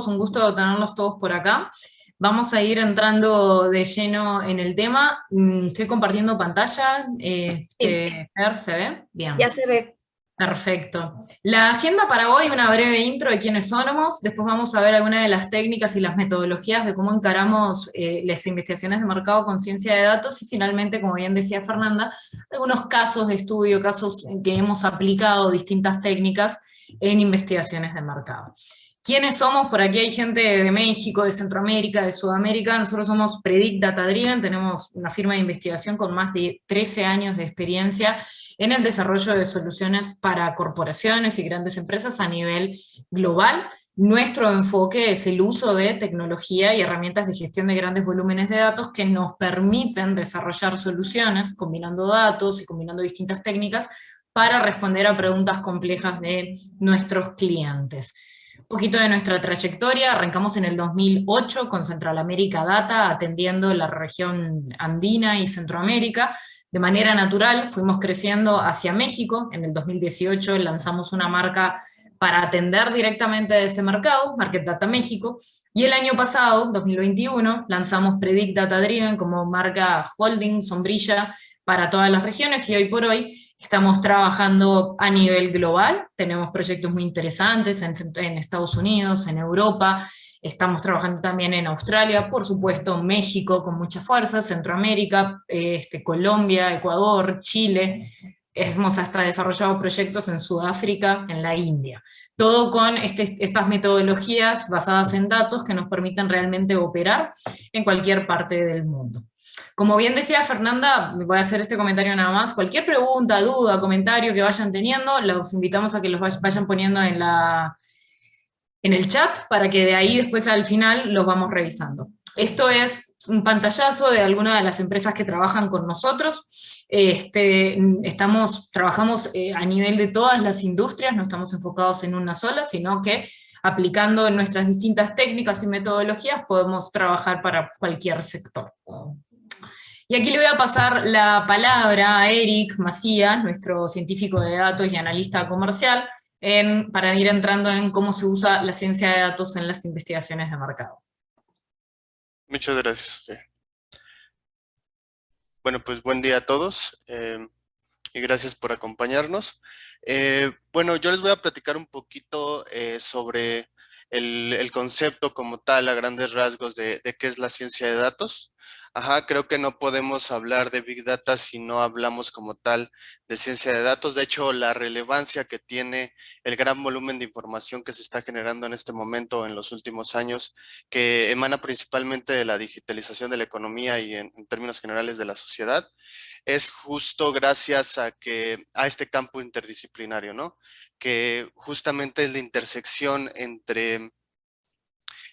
todos, un gusto tenerlos todos por acá. Vamos a ir entrando de lleno en el tema. Estoy compartiendo pantalla. Sí, Fer, ¿se ve? Bien, ya se ve. perfecto. La agenda para hoy, una breve intro de quiénes somos. Después vamos a ver algunas de las técnicas y las metodologías de cómo encaramos las investigaciones de mercado con ciencia de datos. Y finalmente, como bien decía Fernanda, algunos casos de estudio, casos en que hemos aplicado distintas técnicas en investigaciones de mercado. ¿Quiénes somos? Por aquí hay gente de México, de Centroamérica, de Sudamérica. Nosotros somos Predict Data Driven, tenemos una firma de investigación con más de 13 años de experiencia en el desarrollo de soluciones para corporaciones y grandes empresas a nivel global. Nuestro enfoque es el uso de tecnología y herramientas de gestión de grandes volúmenes de datos que nos permiten desarrollar soluciones combinando datos y combinando distintas técnicas para responder a preguntas complejas de nuestros clientes. Un poquito de nuestra trayectoria: arrancamos en el 2008 con Central America Data, atendiendo la región andina y Centroamérica. De manera natural fuimos creciendo hacia México. En el 2018 lanzamos una marca para atender directamente a ese mercado, Market Data México, y el año pasado, 2021, lanzamos Predict Data Driven como marca holding, sombrilla para todas las regiones, y hoy por hoy estamos trabajando a nivel global. Tenemos proyectos muy interesantes en Estados Unidos, en Europa. Estamos trabajando también en Australia, por supuesto México con mucha fuerza, Centroamérica, Colombia, Ecuador, Chile. Hemos hasta desarrollado proyectos en Sudáfrica, en la India. Todo con estas metodologías basadas en datos que nos permiten realmente operar en cualquier parte del mundo. Como bien decía Fernanda, voy a hacer este comentario nada más. Cualquier pregunta, duda, comentario que vayan teniendo, los invitamos a que los vayan poniendo en el chat para que de ahí después al final los vamos revisando. Esto es un pantallazo de algunas de las empresas que trabajan con nosotros. Trabajamos a nivel de todas las industrias, no estamos enfocados en una sola, sino que aplicando nuestras distintas técnicas y metodologías podemos trabajar para cualquier sector. Y aquí le voy a pasar la palabra a Eric Macías, nuestro científico de datos y analista comercial, para ir entrando en cómo se usa la ciencia de datos en las investigaciones de mercado. Muchas gracias. Bueno, pues buen día a todos y gracias por acompañarnos. Bueno, yo les voy a platicar un poquito sobre el concepto como tal, a grandes rasgos, de qué es la ciencia de datos. Creo que no podemos hablar de Big Data si no hablamos como tal de ciencia de datos. De hecho, la relevancia que tiene el gran volumen de información que se está generando en este momento, en los últimos años, que emana principalmente de la digitalización de la economía y en términos generales de la sociedad, es justo gracias a este campo interdisciplinario, ¿no? Que justamente es la intersección entre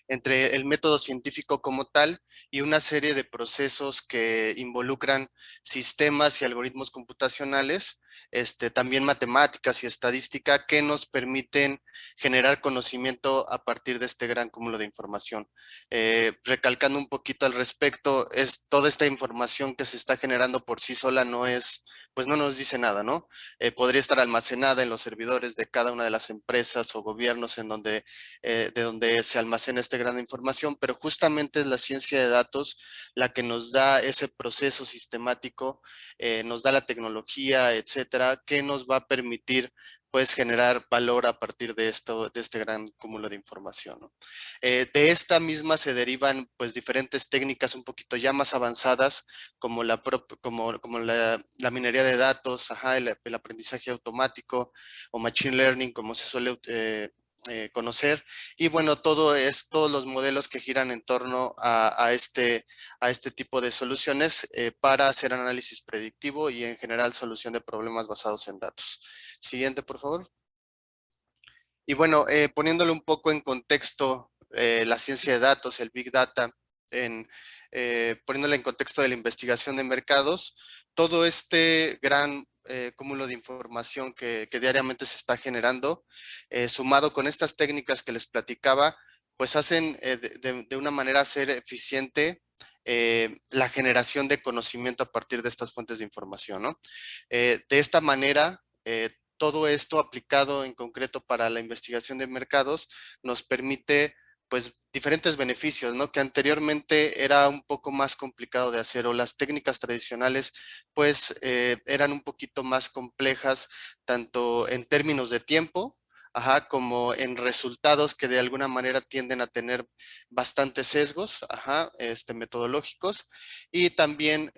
el método científico como tal y una serie de procesos que involucran sistemas y algoritmos computacionales, también matemáticas y estadística, que nos permiten generar conocimiento a partir de este gran cúmulo de información. Recalcando un poquito al respecto, toda esta información que se está generando por sí sola pues no nos dice nada, ¿no? Podría estar almacenada en los servidores de cada una de las empresas o gobiernos de donde se almacena esta gran información, pero justamente es la ciencia de datos la que nos da ese proceso sistemático, nos da la tecnología, etcétera, que nos va a permitir pues generar valor a partir de este gran cúmulo de información, ¿no? De esta misma se derivan pues diferentes técnicas un poquito ya más avanzadas, como la minería de datos, el aprendizaje automático o machine learning, como se suele conocer, y bueno, todos los modelos que giran en torno a este tipo de soluciones para hacer análisis predictivo y en general solución de problemas basados en datos. Siguiente, por favor. Y bueno, poniéndole un poco en contexto la ciencia de datos, el Big Data, poniéndole en contexto de la investigación de mercados, todo este gran cúmulo de información que diariamente se está generando, sumado con estas técnicas que les platicaba, pues hacen de una manera ser eficiente la generación de conocimiento a partir de estas fuentes de información, ¿no? De esta manera, todo esto aplicado en concreto para la investigación de mercados nos permite pues diferentes beneficios, ¿no? Que anteriormente era un poco más complicado de hacer, o las técnicas tradicionales pues eran un poquito más complejas, tanto en términos de tiempo, ajá, como en resultados que de alguna manera tienden a tener bastantes sesgos, ajá, metodológicos, y también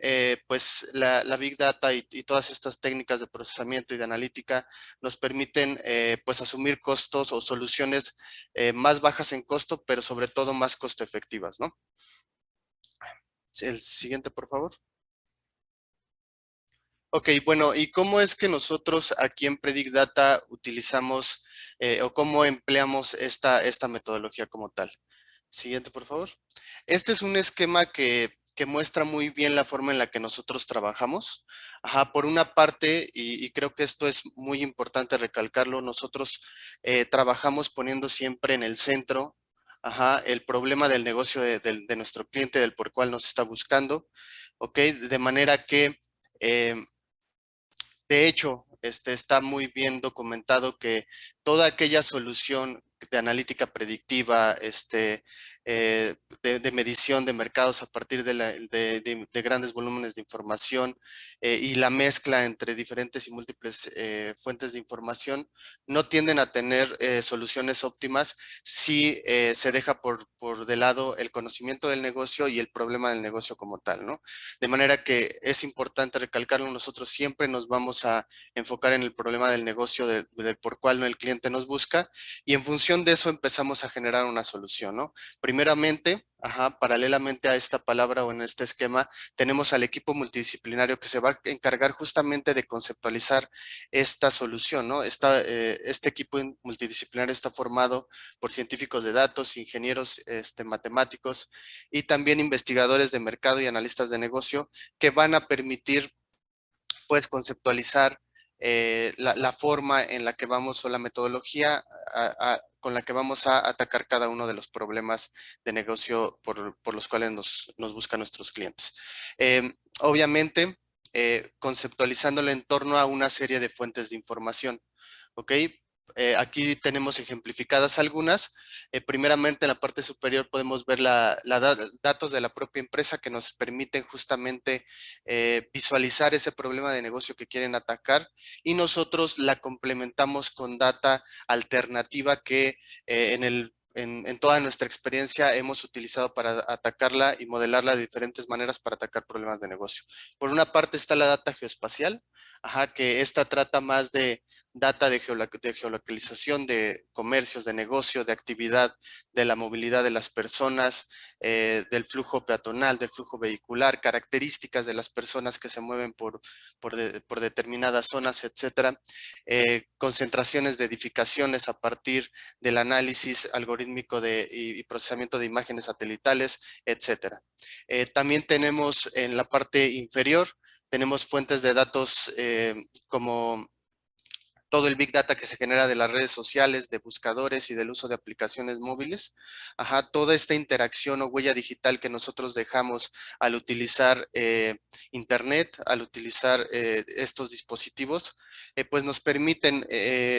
pues la Big Data y todas estas técnicas de procesamiento y de analítica nos permiten pues asumir costos o soluciones más bajas en costo, pero sobre todo más costo efectivas, ¿no? El siguiente, por favor. Ok, bueno, ¿y cómo es que nosotros aquí en Predict Data utilizamos o cómo empleamos esta metodología como tal? Siguiente, por favor. Este es un esquema que muestra muy bien la forma en la que nosotros trabajamos. Ajá, por una parte, y creo que esto es muy importante recalcarlo, nosotros trabajamos poniendo siempre en el centro, ajá, el problema del negocio de nuestro cliente, del por cual nos está buscando, ¿ok? De manera que eh, de hecho, está muy bien documentado que toda aquella solución de analítica predictiva, de medición de mercados a partir de grandes volúmenes de información y la mezcla entre diferentes y múltiples fuentes de información, no tienden a tener soluciones óptimas si se deja por de lado el conocimiento del negocio y el problema del negocio como tal, ¿no? De manera que es importante recalcarlo, nosotros siempre nos vamos a enfocar en el problema del negocio del por cual el cliente nos busca y en función de eso empezamos a generar una solución, ¿no? Primeramente, ajá, paralelamente a esta palabra o en este esquema, tenemos al equipo multidisciplinario que se va a encargar justamente de conceptualizar esta solución, ¿no? Este equipo multidisciplinario está formado por científicos de datos, ingenieros matemáticos y también investigadores de mercado y analistas de negocio que van a permitir pues conceptualizar la forma en la que vamos o la metodología con la que vamos a atacar cada uno de los problemas de negocio por los cuales nos buscan nuestros clientes. Obviamente, conceptualizándolo en torno a una serie de fuentes de información, ¿ok? Aquí tenemos ejemplificadas algunas. Primeramente, en la parte superior podemos ver datos de la propia empresa que nos permiten justamente visualizar ese problema de negocio que quieren atacar y nosotros la complementamos con data alternativa que en toda nuestra experiencia hemos utilizado para atacarla y modelarla de diferentes maneras para atacar problemas de negocio. Por una parte está la data geoespacial, ajá, que esta trata más de data de geolocalización de comercios, de negocio, de actividad, de la movilidad de las personas, del flujo peatonal, del flujo vehicular, características de las personas que se mueven por determinadas zonas, etcétera, concentraciones de edificaciones a partir del análisis algorítmico y procesamiento de imágenes satelitales, etcétera. También tenemos en la parte inferior, tenemos fuentes de datos como todo el Big Data que se genera de las redes sociales, de buscadores y del uso de aplicaciones móviles. Ajá, toda esta interacción o huella digital que nosotros dejamos al utilizar Internet, al utilizar estos dispositivos, pues nos permiten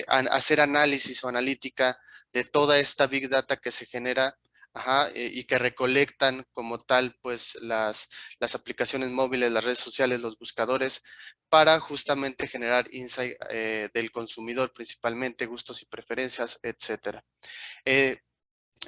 hacer análisis o analítica de toda esta Big Data que se genera. Ajá, y que recolectan como tal pues las aplicaciones móviles, las redes sociales, los buscadores, para justamente generar insight del consumidor, principalmente gustos y preferencias, etcétera.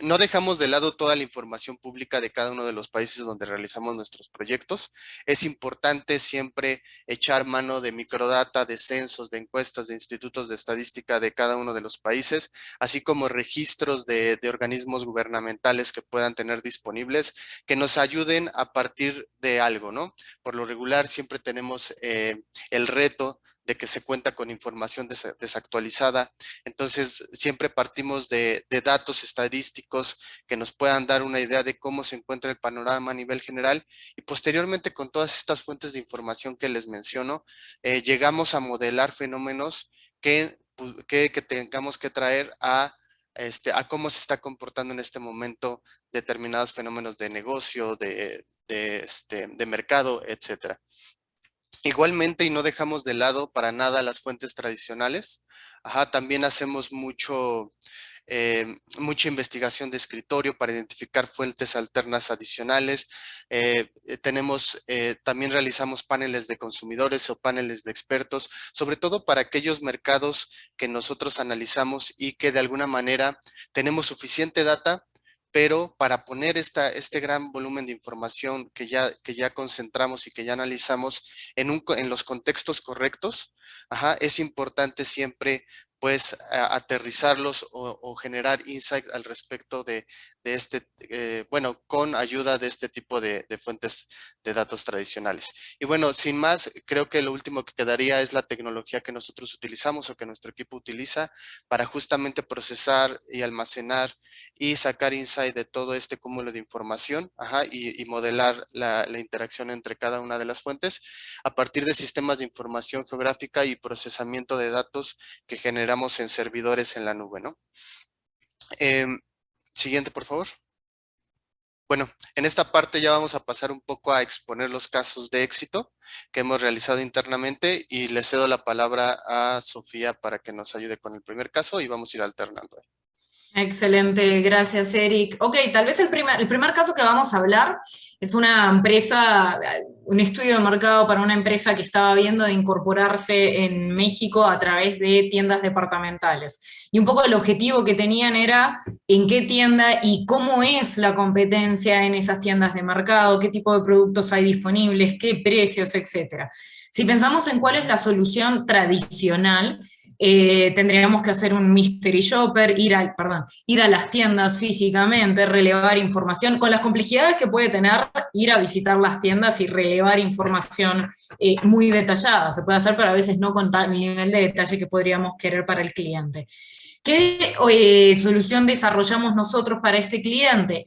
No dejamos de lado toda la información pública de cada uno de los países donde realizamos nuestros proyectos. Es importante siempre echar mano de microdata, de censos, de encuestas, de institutos de estadística de cada uno de los países, así como registros de organismos gubernamentales que puedan tener disponibles, que nos ayuden a partir de algo, ¿no? Por lo regular siempre tenemos el reto de que se cuenta con información desactualizada. Entonces, siempre partimos de datos estadísticos que nos puedan dar una idea de cómo se encuentra el panorama a nivel general y posteriormente con todas estas fuentes de información que les menciono, llegamos a modelar fenómenos que tengamos que traer a cómo se está comportando en este momento determinados fenómenos de negocio, de mercado, etcétera. Igualmente, y no dejamos de lado para nada las fuentes tradicionales. Ajá, también hacemos mucho mucha investigación de escritorio para identificar fuentes alternas adicionales. También realizamos paneles de consumidores o paneles de expertos, sobre todo para aquellos mercados que nosotros analizamos y que de alguna manera tenemos suficiente data, pero para poner este gran volumen de información que ya concentramos y que ya analizamos en los contextos correctos, es importante siempre pues aterrizarlos o generar insight al respecto de bueno, con ayuda de este tipo de fuentes de datos tradicionales. Y bueno, sin más, creo que lo último que quedaría es la tecnología que nosotros utilizamos o que nuestro equipo utiliza para justamente procesar y almacenar y sacar insight de todo este cúmulo de información y modelar la interacción entre cada una de las fuentes a partir de sistemas de información geográfica y procesamiento de datos que generamos en servidores en la nube, ¿no? Siguiente, por favor. Bueno, en esta parte ya vamos a pasar un poco a exponer los casos de éxito que hemos realizado internamente y le cedo la palabra a Sofía para que nos ayude con el primer caso y vamos a ir alternando. Excelente, gracias Eric. Ok, tal vez el primer caso que vamos a hablar es una empresa, un estudio de mercado para una empresa que estaba viendo de incorporarse en México a través de tiendas departamentales. Y un poco el objetivo que tenían era en qué tienda y cómo es la competencia en esas tiendas de mercado, qué tipo de productos hay disponibles, qué precios, etc. Si pensamos en cuál es la solución tradicional, tendríamos que hacer un mystery shopper, ir a las tiendas físicamente, relevar información, con las complejidades que puede tener ir a visitar las tiendas y relevar información muy detallada. Se puede hacer, pero a veces no con el nivel de detalle que podríamos querer para el cliente. ¿Qué solución desarrollamos nosotros para este cliente?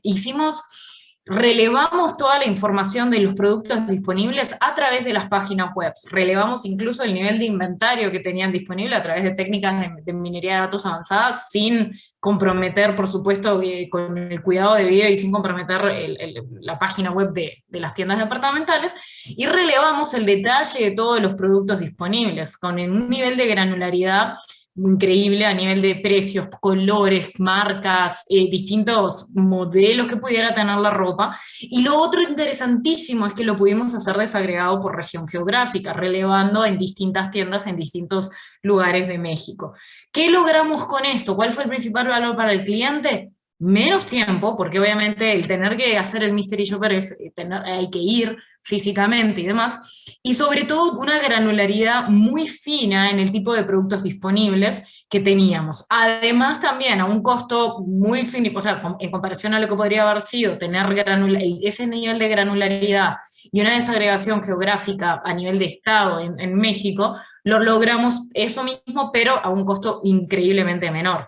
Relevamos toda la información de los productos disponibles a través de las páginas web. Relevamos incluso el nivel de inventario que tenían disponible a través de técnicas de minería de datos avanzadas, sin comprometer, por supuesto, con el cuidado debido y sin comprometer la página web de las tiendas departamentales. Y relevamos el detalle de todos los productos disponibles, con un nivel de granularidad increíble a nivel de precios, colores, marcas, distintos modelos que pudiera tener la ropa. Y lo otro interesantísimo es que lo pudimos hacer desagregado por región geográfica, relevando en distintas tiendas en distintos lugares de México. ¿Qué logramos con esto? ¿Cuál fue el principal valor para el cliente? Menos tiempo, porque obviamente el tener que hacer el mystery shopper hay que ir físicamente y demás, y sobre todo una granularidad muy fina en el tipo de productos disponibles que teníamos. Además también a un costo muy significativo, o sea, en comparación a lo que podría haber sido tener ese nivel de granularidad y una desagregación geográfica a nivel de estado en México, lo logramos eso mismo, pero a un costo increíblemente menor.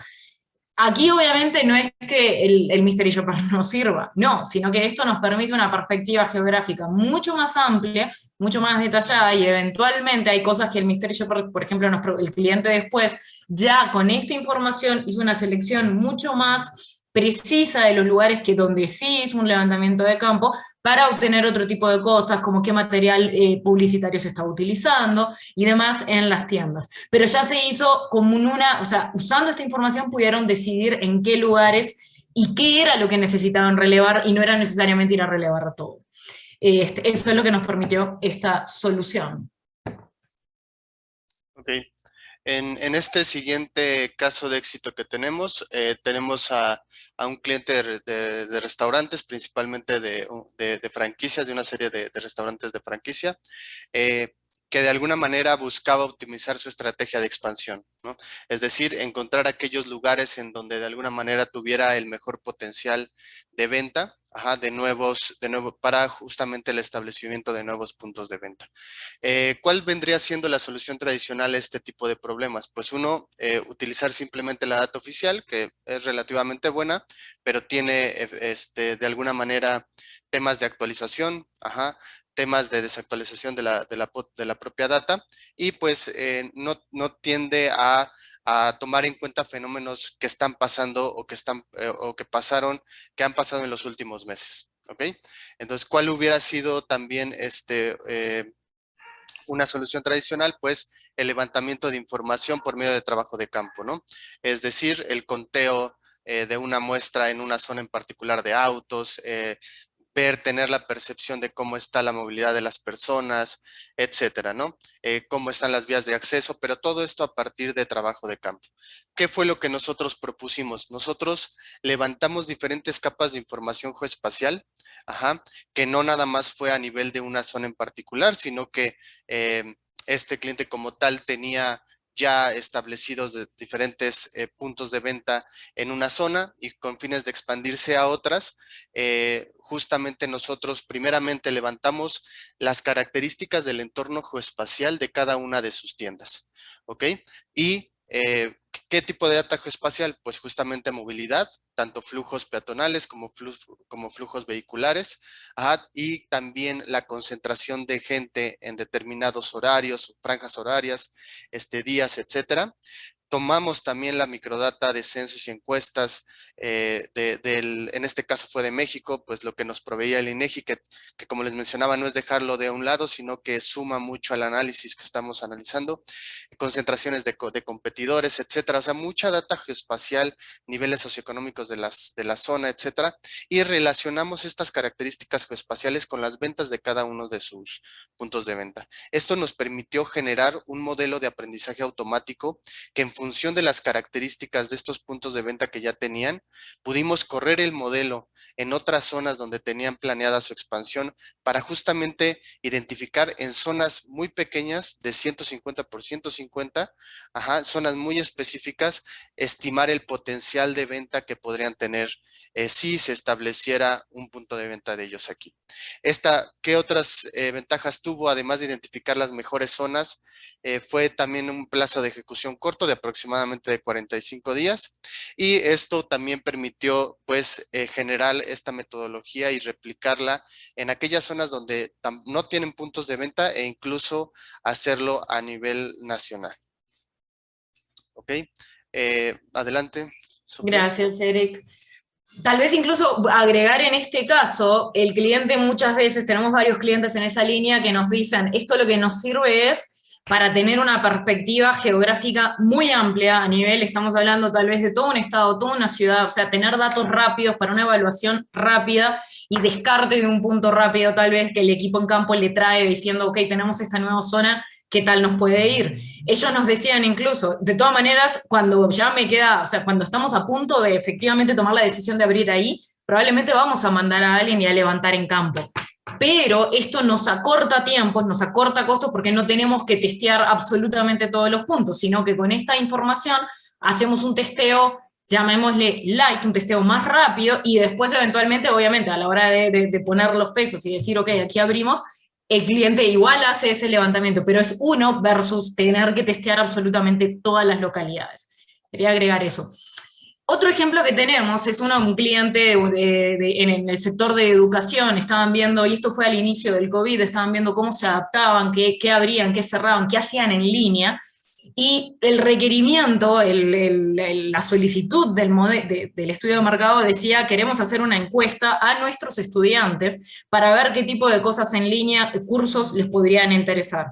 Aquí obviamente no es que el Mystery Shopper no sirva, no, sino que esto nos permite una perspectiva geográfica mucho más amplia, mucho más detallada, y eventualmente hay cosas que el Mystery Shopper, por ejemplo, el cliente después, ya con esta información hizo una selección mucho más precisa de los lugares donde sí hizo un levantamiento de campo, para obtener otro tipo de cosas, como qué material publicitario se estaba utilizando y demás en las tiendas. Pero ya se hizo como o sea, usando esta información pudieron decidir en qué lugares y qué era lo que necesitaban relevar, y no era necesariamente ir a relevar todo. Eso es lo que nos permitió esta solución. Ok. En este siguiente caso de éxito que tenemos a un cliente de restaurantes, principalmente de franquicias, de una serie de restaurantes de franquicia, que de alguna manera buscaba optimizar su estrategia de expansión, ¿no? Es decir, encontrar aquellos lugares en donde de alguna manera tuviera el mejor potencial de venta, para justamente el establecimiento de nuevos puntos de venta. ¿Cuál vendría siendo la solución tradicional a este tipo de problemas? Pues uno, utilizar simplemente la data oficial, que es relativamente buena, pero tiene de alguna manera temas de actualización, temas de desactualización de la propia data, y pues no tiende a tomar en cuenta fenómenos que están pasando o que han pasado en los últimos meses. ¿Ok? Entonces, ¿cuál hubiera sido también una solución tradicional? Pues el levantamiento de información por medio de trabajo de campo, ¿no? Es decir, el conteo de una muestra en una zona en particular de autos, tener la percepción de cómo está la movilidad de las personas, etcétera, ¿no? Cómo están las vías de acceso, pero todo esto a partir de trabajo de campo. ¿Qué fue lo que nosotros propusimos? Nosotros levantamos diferentes capas de información geoespacial, que no nada más fue a nivel de una zona en particular, sino que este cliente como tal tenía ya establecidos de diferentes puntos de venta en una zona y con fines de expandirse a otras, justamente nosotros primeramente levantamos las características del entorno geoespacial de cada una de sus tiendas, ¿ok? Y ¿qué tipo de data geoespacial? Pues justamente movilidad, tanto flujos peatonales como flujos vehiculares, y también la concentración de gente en determinados horarios, franjas horarias, días, etcétera. Tomamos también la microdata de censos y encuestas, en este caso fue de México, pues lo que nos proveía el INEGI, que como les mencionaba, no es dejarlo de un lado, sino que suma mucho al análisis que estamos analizando, concentraciones de competidores, etcétera. O sea, mucha data geoespacial, niveles socioeconómicos de la zona, etcétera, y relacionamos estas características geoespaciales con las ventas de cada uno de sus puntos de venta. Esto nos permitió generar un modelo de aprendizaje automático que en función de las características de estos puntos de venta que ya tenían, pudimos correr el modelo en otras zonas donde tenían planeada su expansión para justamente identificar en zonas muy pequeñas de 150 por 150, zonas muy específicas, estimar el potencial de venta que podrían tener si se estableciera un punto de venta de ellos aquí. ¿Qué otras ventajas tuvo? Además de identificar las mejores zonas, fue también un plazo de ejecución corto de aproximadamente de 45 días y esto también permitió pues generar esta metodología y replicarla en aquellas zonas donde no tienen puntos de venta e incluso hacerlo a nivel nacional. ¿Ok? Adelante, Sofía. Gracias, Eric. Tal vez incluso agregar en este caso, el cliente muchas veces, tenemos varios clientes en esa línea que nos dicen, esto lo que nos sirve es para tener una perspectiva geográfica muy amplia a nivel, estamos hablando tal vez de todo un estado, toda una ciudad, o sea, tener datos rápidos para una evaluación rápida y descarte de un punto rápido tal vez que el equipo en campo le trae diciendo, ok, tenemos esta nueva zona, ¿qué tal nos puede ir? Ellos nos decían incluso, de todas maneras, cuando ya me queda, o sea, cuando estamos a punto de efectivamente tomar la decisión de abrir ahí, probablemente vamos a mandar a alguien y a levantar en campo. Pero esto nos acorta tiempos, nos acorta costos porque no tenemos que testear absolutamente todos los puntos, sino que con esta información hacemos un testeo, llamémosle light, un testeo más rápido, y después eventualmente, obviamente, a la hora de poner los pesos y decir, ok, aquí abrimos, el cliente igual hace ese levantamiento, pero es uno versus tener que testear absolutamente todas las localidades. Quería agregar eso. Otro ejemplo que tenemos es un cliente en el sector de educación, estaban viendo, y esto fue al inicio del COVID, estaban viendo cómo se adaptaban, qué abrían, qué cerraban, qué hacían en línea, y el requerimiento, la solicitud del estudio de mercado decía, queremos hacer una encuesta a nuestros estudiantes para ver qué tipo de cosas en línea, cursos les podrían interesar.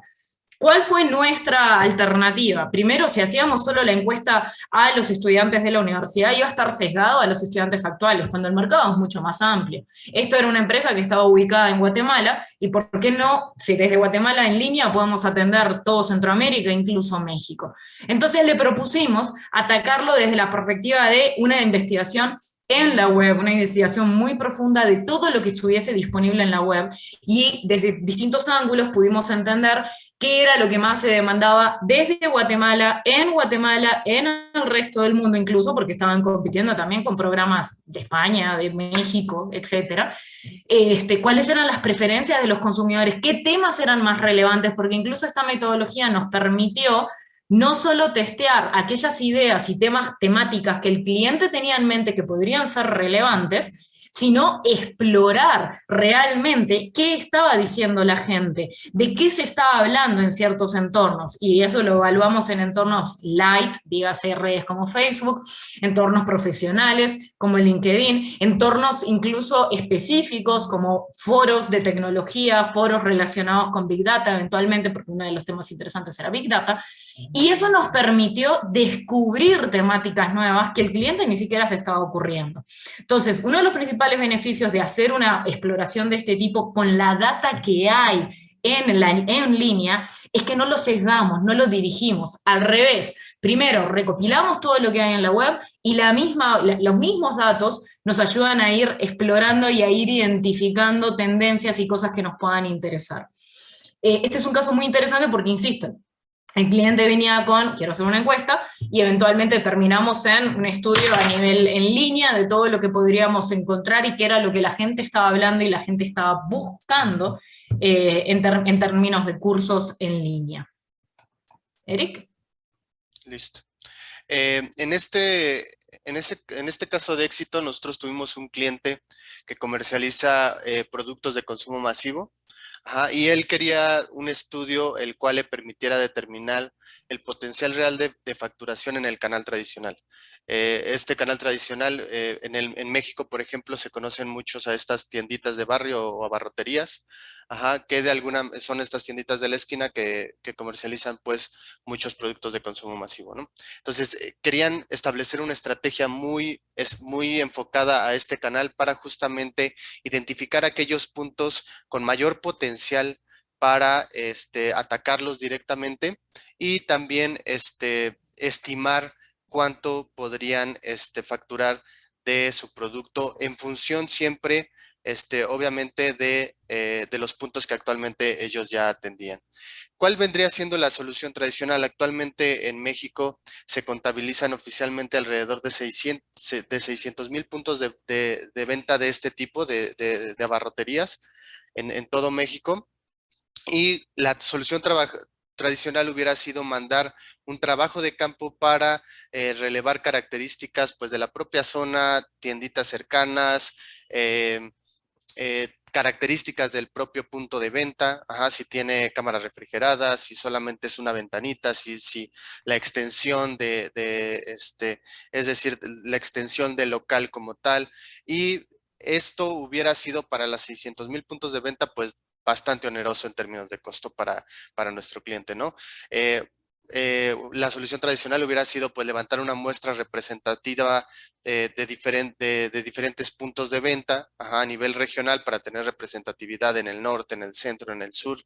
¿Cuál fue nuestra alternativa? Primero, si hacíamos solo la encuesta a los estudiantes de la universidad, iba a estar sesgado a los estudiantes actuales, cuando el mercado es mucho más amplio. Esto era una empresa que estaba ubicada en Guatemala, y ¿por qué no? Si desde Guatemala en línea podemos atender todo Centroamérica, incluso México. Entonces le propusimos atacarlo desde la perspectiva de una investigación en la web, una investigación muy profunda de todo lo que estuviese disponible en la web, y desde distintos ángulos pudimos entender qué era lo que más se demandaba desde Guatemala, en el resto del mundo incluso, porque estaban compitiendo también con programas de España, de México, etc. Cuáles eran las preferencias de los consumidores, qué temas eran más relevantes, porque incluso esta metodología nos permitió no solo testear aquellas ideas y temáticas que el cliente tenía en mente que podrían ser relevantes, sino explorar realmente qué estaba diciendo la gente, de qué se estaba hablando en ciertos entornos, y eso lo evaluamos en entornos light, dígase redes como Facebook, entornos profesionales como LinkedIn, entornos incluso específicos como foros de tecnología, foros relacionados con Big Data eventualmente, porque uno de los temas interesantes era Big Data, y eso nos permitió descubrir temáticas nuevas que el cliente ni siquiera se estaba ocurriendo. Entonces, uno de los principales beneficios de hacer una exploración de este tipo con la data que hay en línea es que no lo sesgamos, no lo dirigimos. Al revés, primero recopilamos todo lo que hay en la web y los mismos datos nos ayudan a ir explorando y a ir identificando tendencias y cosas que nos puedan interesar. Este es un caso muy interesante porque, insisto, el cliente venía con, quiero hacer una encuesta, y eventualmente terminamos en un estudio a nivel en línea de todo lo que podríamos encontrar y qué era lo que la gente estaba hablando y la gente estaba buscando en términos de cursos en línea. Eric. Listo. En este caso de éxito, nosotros tuvimos un cliente que comercializa productos de consumo masivo. Ajá, y él quería un estudio el cual le permitiera determinar el potencial real de facturación en el canal tradicional. Este canal tradicional, en México, por ejemplo, se conocen muchos a estas tienditas de barrio o abarroterías, ajá, que de alguna son estas tienditas de la esquina que comercializan pues muchos productos de consumo masivo, ¿no? Entonces, querían establecer una estrategia muy enfocada a este canal para justamente identificar aquellos puntos con mayor potencial para atacarlos directamente y también estimar cuánto podrían facturar de su producto en función siempre, obviamente, de los puntos que actualmente ellos ya atendían. ¿Cuál vendría siendo la solución tradicional? Actualmente en México se contabilizan oficialmente alrededor de 600,000 puntos de venta de este tipo de abarroterías en todo México. Y la solución tradicional hubiera sido mandar un trabajo de campo para relevar características pues, de la propia zona, tienditas cercanas, características del propio punto de venta, ajá, si tiene cámaras refrigeradas, si solamente es una ventanita, si la extensión es decir, la extensión del local como tal, y esto hubiera sido para las 600,000 puntos de venta, pues bastante oneroso en términos de costo para nuestro cliente, ¿no? La solución tradicional hubiera sido pues levantar una muestra representativa de diferentes puntos de venta, ajá, a nivel regional para tener representatividad en el norte, en el centro, en el sur,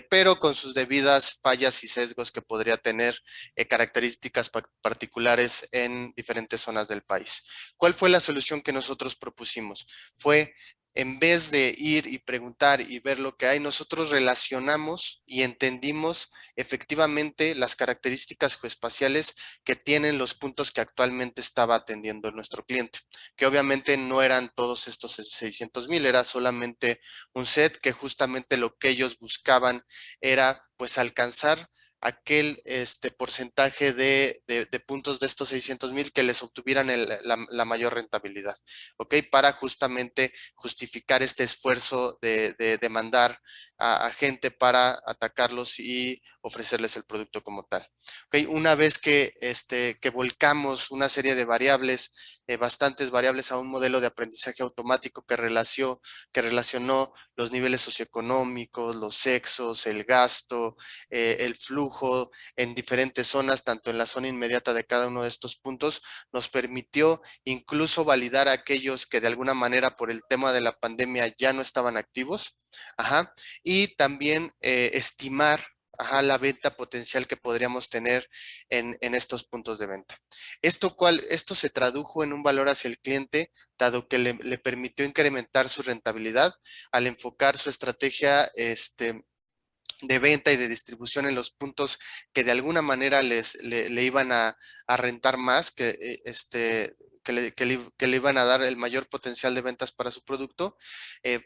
pero con sus debidas fallas y sesgos que podría tener características particulares en diferentes zonas del país. ¿Cuál fue la solución que nosotros propusimos? Fue en vez de ir y preguntar y ver lo que hay, nosotros relacionamos y entendimos efectivamente las características geoespaciales que tienen los puntos que actualmente estaba atendiendo nuestro cliente, que obviamente no eran todos estos 600,000, era solamente un set que justamente lo que ellos buscaban era pues alcanzar aquel porcentaje de puntos de estos 600,000 que les obtuvieran la mayor rentabilidad, ¿ok? Para justamente justificar este esfuerzo de mandar a gente para atacarlos y ofrecerles el producto como tal. ¿Okay? Una vez que volcamos una serie de variables, bastantes variables a un modelo de aprendizaje automático que relacionó los niveles socioeconómicos, los sexos, el gasto, el flujo en diferentes zonas, tanto en la zona inmediata de cada uno de estos puntos, nos permitió incluso validar a aquellos que de alguna manera por el tema de la pandemia ya no estaban activos, ajá, y también estimar, ajá, la venta potencial que podríamos tener en estos puntos de venta. Esto se tradujo en un valor hacia el cliente, dado que le permitió incrementar su rentabilidad al enfocar su estrategia de venta y de distribución en los puntos que de alguna manera le iban a rentar más, que le iban a dar el mayor potencial de ventas para su producto.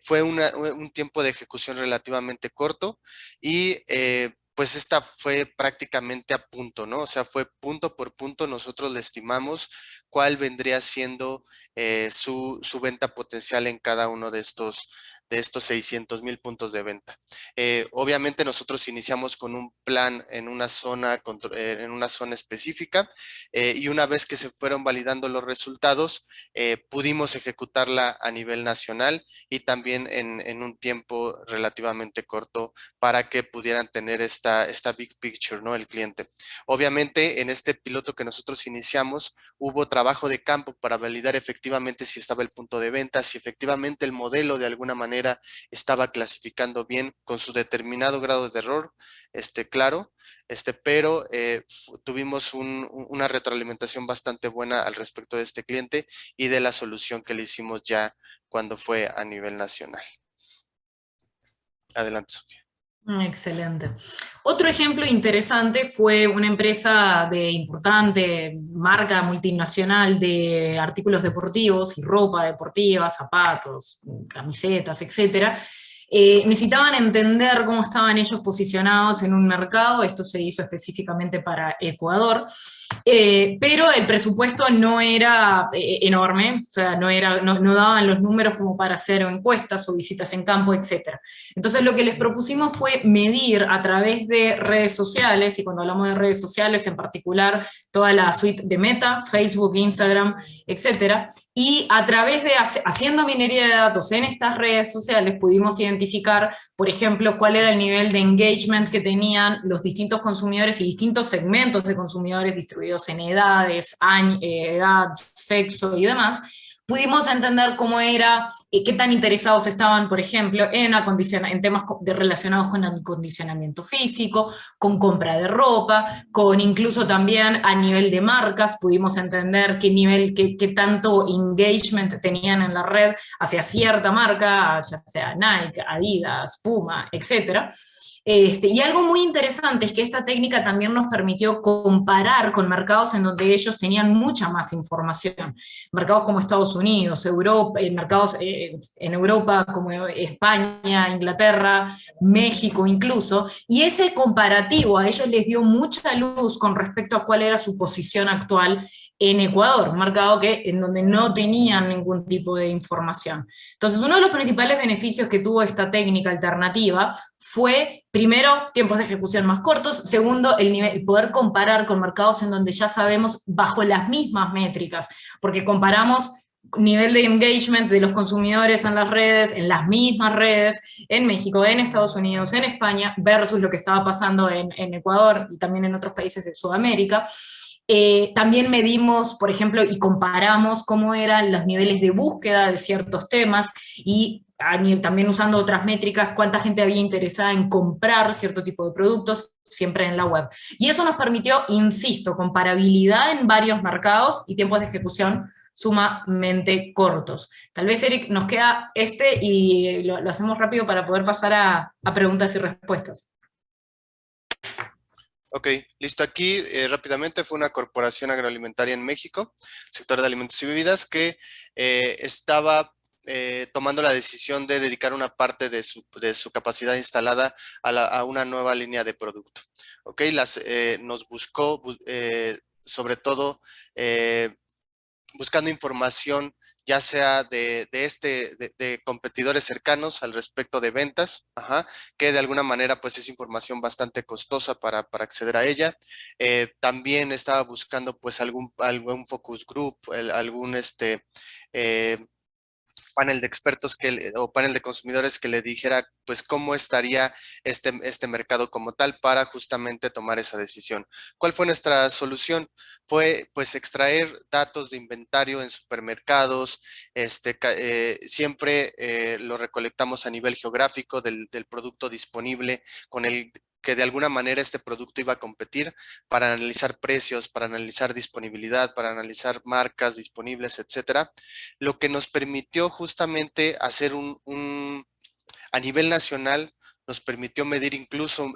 Fue un tiempo de ejecución relativamente corto y pues esta fue prácticamente a punto, ¿no? O sea, fue punto por punto, nosotros le estimamos cuál vendría siendo su venta potencial en cada uno de estos 600,000 puntos de venta. Obviamente nosotros iniciamos con un plan en una zona específica, y una vez que se fueron validando los resultados, pudimos ejecutarla a nivel nacional y también en un tiempo relativamente corto para que pudieran tener esta big picture, ¿no? El cliente. Obviamente en este piloto que nosotros iniciamos hubo trabajo de campo para validar efectivamente si estaba el punto de venta, si efectivamente el modelo de alguna manera estaba clasificando bien con su determinado grado de error, claro, pero tuvimos una retroalimentación bastante buena al respecto de este cliente y de la solución que le hicimos ya cuando fue a nivel nacional. Adelante, Sofía. Excelente. Otro ejemplo interesante fue una empresa de importante marca multinacional de artículos deportivos y ropa deportiva, zapatos, camisetas, etcétera. Necesitaban entender cómo estaban ellos posicionados en un mercado. Esto se hizo específicamente para Ecuador. Pero el presupuesto no era enorme, o sea, no daban los números como para hacer encuestas o visitas en campo, etc. Entonces lo que les propusimos fue medir a través de redes sociales, y cuando hablamos de redes sociales en particular, toda la suite de Meta, Facebook, Instagram, etc. Y a través de haciendo minería de datos en estas redes sociales pudimos identificar, por ejemplo, cuál era el nivel de engagement que tenían los distintos consumidores y distintos segmentos de consumidores distribuidos en edades, edad, sexo y demás. Pudimos entender cómo era, qué tan interesados estaban, por ejemplo, en temas relacionados con acondicionamiento físico, con compra de ropa, con incluso también a nivel de marcas. Pudimos entender qué tanto engagement tenían en la red hacia cierta marca, ya sea Nike, Adidas, Puma, etc. Y algo muy interesante es que esta técnica también nos permitió comparar con mercados en donde ellos tenían mucha más información. Mercados como Estados Unidos, Europa, mercados en Europa como España, Inglaterra, México incluso, y ese comparativo a ellos les dio mucha luz con respecto a cuál era su posición actual en Ecuador, un mercado en donde no tenían ningún tipo de información. Entonces, uno de los principales beneficios que tuvo esta técnica alternativa fue, primero, tiempos de ejecución más cortos, segundo, el poder comparar con mercados en donde ya sabemos bajo las mismas métricas, porque comparamos nivel de engagement de los consumidores en las redes, en las mismas redes, en México, en Estados Unidos, en España, versus lo que estaba pasando en Ecuador y también en otros países de Sudamérica. También medimos, por ejemplo, y comparamos cómo eran los niveles de búsqueda de ciertos temas y también usando otras métricas, cuánta gente había interesada en comprar cierto tipo de productos, siempre en la web. Y eso nos permitió, insisto, comparabilidad en varios mercados y tiempos de ejecución sumamente cortos. Tal vez, Eric, nos queda y lo hacemos rápido para poder pasar a preguntas y respuestas. Ok, listo. Aquí rápidamente fue una corporación agroalimentaria en México, sector de alimentos y bebidas, que estaba tomando la decisión de dedicar una parte de su capacidad instalada a una nueva línea de producto. Ok, nos buscó sobre todo buscando información ya sea de competidores cercanos al respecto de ventas, que de alguna manera pues es información bastante costosa para acceder a ella. También estaba buscando pues algún focus group, algún panel de expertos o panel de consumidores que le dijera pues cómo estaría este mercado como tal para justamente tomar esa decisión. ¿Cuál fue nuestra solución? Fue pues extraer datos de inventario en supermercados, siempre lo recolectamos a nivel geográfico del producto disponible con el que de alguna manera este producto iba a competir, para analizar precios, para analizar disponibilidad, para analizar marcas disponibles, etcétera. Lo que nos permitió justamente hacer a nivel nacional, nos permitió medir incluso,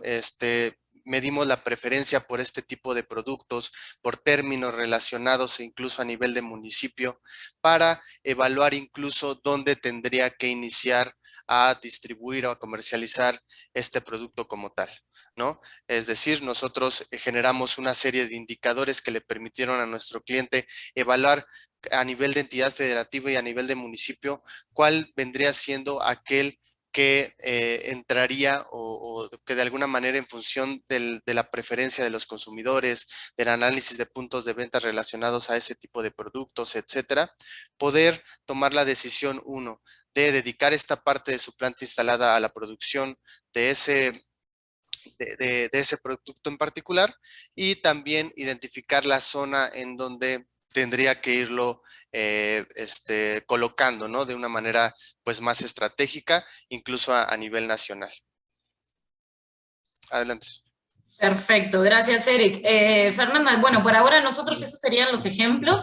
medimos la preferencia por este tipo de productos, por términos relacionados e incluso a nivel de municipio, para evaluar incluso dónde tendría que iniciar a distribuir o a comercializar este producto como tal, ¿no? Es decir, nosotros generamos una serie de indicadores que le permitieron a nuestro cliente evaluar a nivel de entidad federativa y a nivel de municipio, cuál vendría siendo aquel que entraría o que de alguna manera en función de la preferencia de los consumidores, del análisis de puntos de venta relacionados a ese tipo de productos, etcétera, poder tomar la decisión, uno, de dedicar esta parte de su planta instalada a la producción de ese producto en particular, y también identificar la zona en donde tendría que irlo colocando, ¿no? De una manera pues más estratégica, incluso a nivel nacional. Adelante. Perfecto, gracias Eric. Fernanda, bueno, por ahora nosotros esos serían los ejemplos.